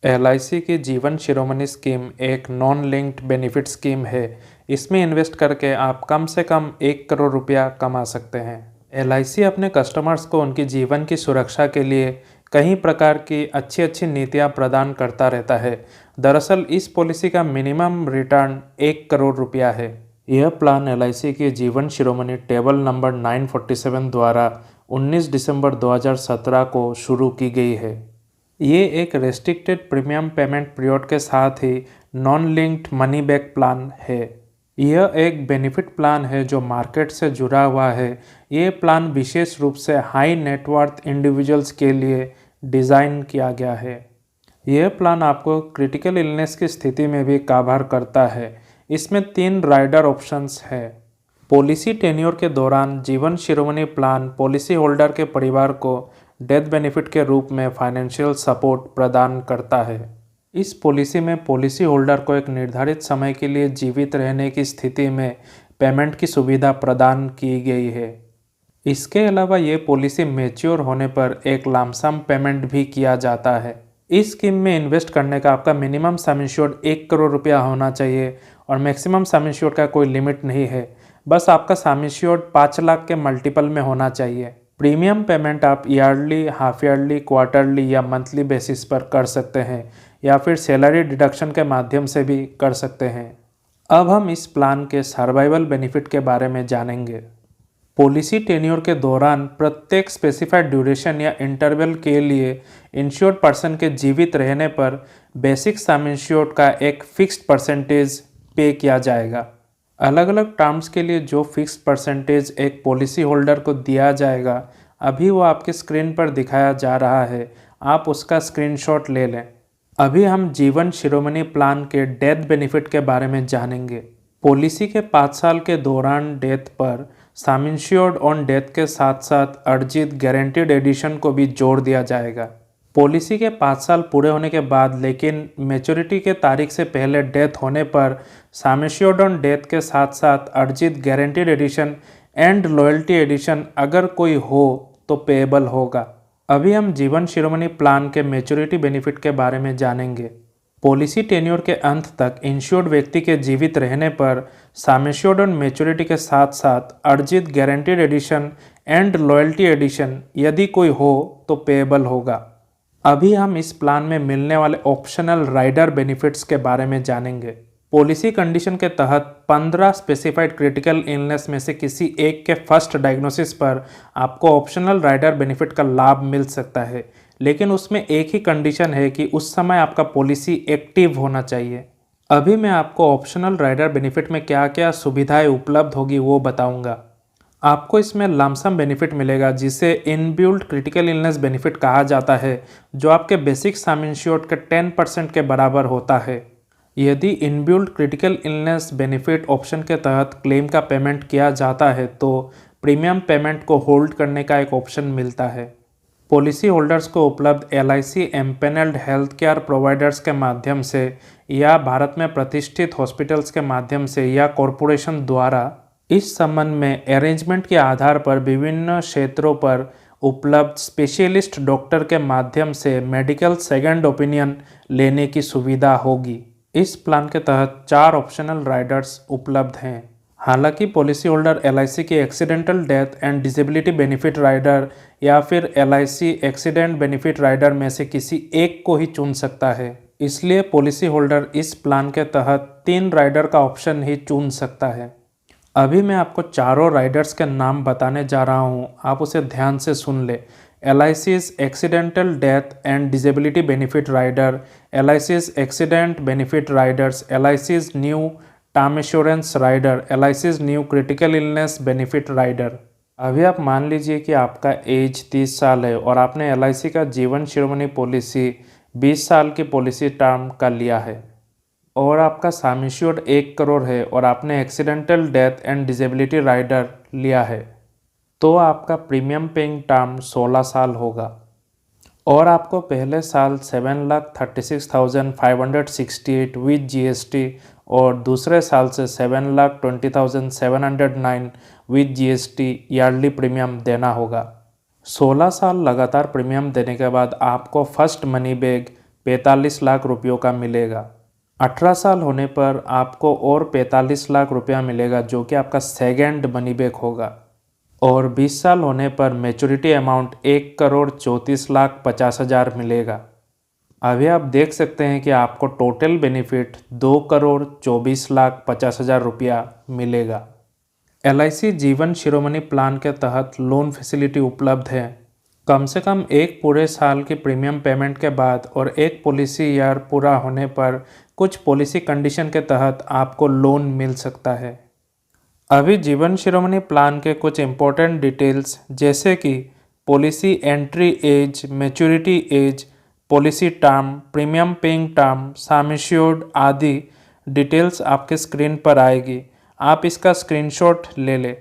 LIC की जीवन शिरोमणि scheme एक नॉन लिंक्ड बेनिफिट स्कीम है। इसमें इन्वेस्ट करके आप कम से कम 1 करोड़ रुपया कमा सकते हैं। एलआईसी अपने कस्टमर्स को उनकी जीवन की सुरक्षा के लिए कई प्रकार की अच्छी अच्छी नीतियां प्रदान करता रहता है। दरअसल इस पॉलिसी का मिनिमम रिटर्न 1 करोड़ रुपया है। यह प्लान एलआईसी के जीवन शिरोमणि टेबल नंबर 947 द्वारा 19 दिसंबर 2017 को शुरू की गई है। ये एक रेस्ट्रिक्टेड प्रीमियम पेमेंट पीरियड के साथ ही non linked money back plan है। यह एक बेनिफिट प्लान है जो मार्केट से जुड़ा हुआ है। ये प्लान विशेष रूप से हाई नेटवर्थ इंडिविजुअल्स के लिए डिज़ाइन किया गया है। यह प्लान आपको क्रिटिकल इलनेस की स्थिति में भी कवर करता है। इसमें 3 राइडर ऑप्शंस है। पॉलिसी टेन्योर के दौरान जीवन शिरोमणि प्लान पॉलिसी होल्डर के परिवार को डेथ बेनिफिट के रूप में फाइनेंशियल सपोर्ट प्रदान करता है। इस पॉलिसी में पॉलिसी होल्डर को एक निर्धारित समय के लिए जीवित रहने की स्थिति में पेमेंट की सुविधा प्रदान की गई है। इसके अलावा ये पॉलिसी मैच्योर होने पर एक लमसम पेमेंट भी किया जाता है। इस स्कीम में इन्वेस्ट करने का आपका मिनिमम सम इंश्योर्ड 1 करोड़ रुपया होना चाहिए और मैक्सिमम सम इंश्योर्ड का कोई लिमिट नहीं है। बस आपका सम इंश्योर्ड 5 लाख के मल्टीपल में होना चाहिए। प्रीमियम पेमेंट आप ईयरली, हाफ ईयरली, क्वार्टरली या मंथली बेसिस पर कर सकते हैं या फिर सैलरी डिडक्शन के माध्यम से भी कर सकते हैं। अब हम इस प्लान के सर्वाइवल बेनिफिट के बारे में जानेंगे। पॉलिसी टेन्योर के दौरान प्रत्येक स्पेसिफाइड ड्यूरेशन या इंटरवल के लिए इंश्योर्ड पर्सन के जीवित रहने पर बेसिक सम इंश्योर्ड का एक फिक्स्ड परसेंटेज पे किया जाएगा। अलग अलग टर्म्स के लिए जो फिक्स्ड परसेंटेज एक पॉलिसी होल्डर को दिया जाएगा, अभी वो आपके स्क्रीन पर दिखाया जा रहा है। आप उसका स्क्रीनशॉट ले लें। अभी हम जीवन शिरोमणि प्लान के डेथ बेनिफिट के बारे में जानेंगे। पॉलिसी के 5 साल के दौरान डेथ पर सम इंश्योर्ड ऑन डेथ के साथ साथ अर्जित गारंटीड एडिशन को भी जोड़ दिया जाएगा। पॉलिसी के 5 साल पूरे होने के बाद लेकिन मैच्योरिटी के तारीख से पहले डेथ होने पर सम इंश्योर्ड ऑन डेथ के साथ साथ अर्जित guaranteed addition and loyalty addition अगर कोई हो तो पेएबल होगा। अभी हम जीवन शिरोमणि प्लान के मैच्योरिटी बेनिफिट के बारे में जानेंगे। पॉलिसी टेन्योर के अंत तक इंश्योर्ड व्यक्ति के जीवित रहने पर सम इंश्योर्ड ऑन मैच्योरिटी के साथ साथ अर्जित guaranteed addition and loyalty addition यदि कोई हो तो पेएबल होगा। अभी हम इस प्लान में मिलने वाले ऑप्शनल राइडर बेनिफिट्स के बारे में जानेंगे। पॉलिसी कंडीशन के तहत 15 स्पेसिफाइड क्रिटिकल इलनेस में से किसी एक के फर्स्ट डायग्नोसिस पर आपको ऑप्शनल राइडर बेनिफिट का लाभ मिल सकता है, लेकिन उसमें एक ही कंडीशन है कि उस समय आपका पॉलिसी एक्टिव होना चाहिए। अभी मैं आपको ऑप्शनल राइडर बेनिफिट में क्या क्या सुविधाएं उपलब्ध होगी वो बताऊंगा। आपको इसमें लमसम बेनिफिट मिलेगा जिसे इनबिल्ट क्रिटिकल इलनेस बेनिफिट कहा जाता है, जो आपके बेसिक सम इंश्योर्ड के 10% के बराबर होता है। यदि inbuilt critical illness benefit option के तहत क्लेम का पेमेंट किया जाता है तो प्रीमियम पेमेंट को होल्ड करने का एक ऑप्शन मिलता है। पॉलिसी होल्डर्स को उपलब्ध LIC empanelled health care providers के माध्यम से या भारत में प्रतिष्ठित हॉस्पिटल्स के माध्यम से या कॉरपोरेशन द्वारा इस संबंध में अरेंजमेंट के आधार पर विभिन्न क्षेत्रों पर उपलब्ध स्पेशलिस्ट डॉक्टर के माध्यम से मेडिकल सेकंड ओपिनियन लेने की सुविधा होगी। इस प्लान के तहत 4 ऑप्शनल राइडर्स उपलब्ध हैं। हालांकि पॉलिसी होल्डर एलआईसी की accidental death and disability benefit rider या फिर एलआईसी एक्सीडेंट बेनिफिट राइडर में से किसी एक को ही चुन सकता है। इसलिए पॉलिसी होल्डर इस प्लान के तहत 3 राइडर का ऑप्शन ही चुन सकता है। अभी मैं आपको चारों राइडर्स के नाम बताने जा रहा हूं, आप उसे ध्यान से सुन ले। LIC's accidental death and disability benefit rider, LIC's accident benefit riders, LIC's new term insurance rider, LIC's new critical illness benefit rider. अभी आप मान लीजिए कि आपका एज 30 साल है और आपने एलआईसी का जीवन शिरोमणि पॉलिसी 20 साल की पॉलिसी टर्म का लिया है और आपका सम इंश्योर्ड 1 करोड़ है और आपने accidental death and disability rider लिया है, तो आपका प्रीमियम पेइंग टर्म 16 साल होगा और आपको पहले साल 7,36,568 विद जीएसटी और दूसरे साल से 7,20,709 विद जीएसटी ईयरली प्रीमियम देना होगा। 16 साल लगातार प्रीमियम देने के बाद आपको फर्स्ट मनी बैग 45 लाख रुपयों का मिलेगा। 18 साल होने पर आपको और 45 लाख रुपया मिलेगा, जो कि आपका सेकंड मनी बैक होगा। और 20 साल होने पर मैच्योरिटी अमाउंट 1,34,50,000 मिलेगा। अभी आप देख सकते हैं कि आपको टोटल बेनिफिट 2,24,50,000 रुपया मिलेगा। LIC जीवन शिरोमणि प्लान के तहत लोन फैसिलिटी उपलब्ध है। कम से कम एक पूरे साल की प्रीमियम पेमेंट के बाद और एक पॉलिसी ईयर पूरा होने पर कुछ पॉलिसी कंडीशन के तहत आपको लोन मिल सकता है। अभी जीवन शिरोमणि प्लान के कुछ इम्पोर्टेंट डिटेल्स जैसे कि policy entry age, maturity age, policy term, premium paying term, sum assured आदि डिटेल्स आपके स्क्रीन पर आएगी। आप इसका स्क्रीनशॉट ले लें।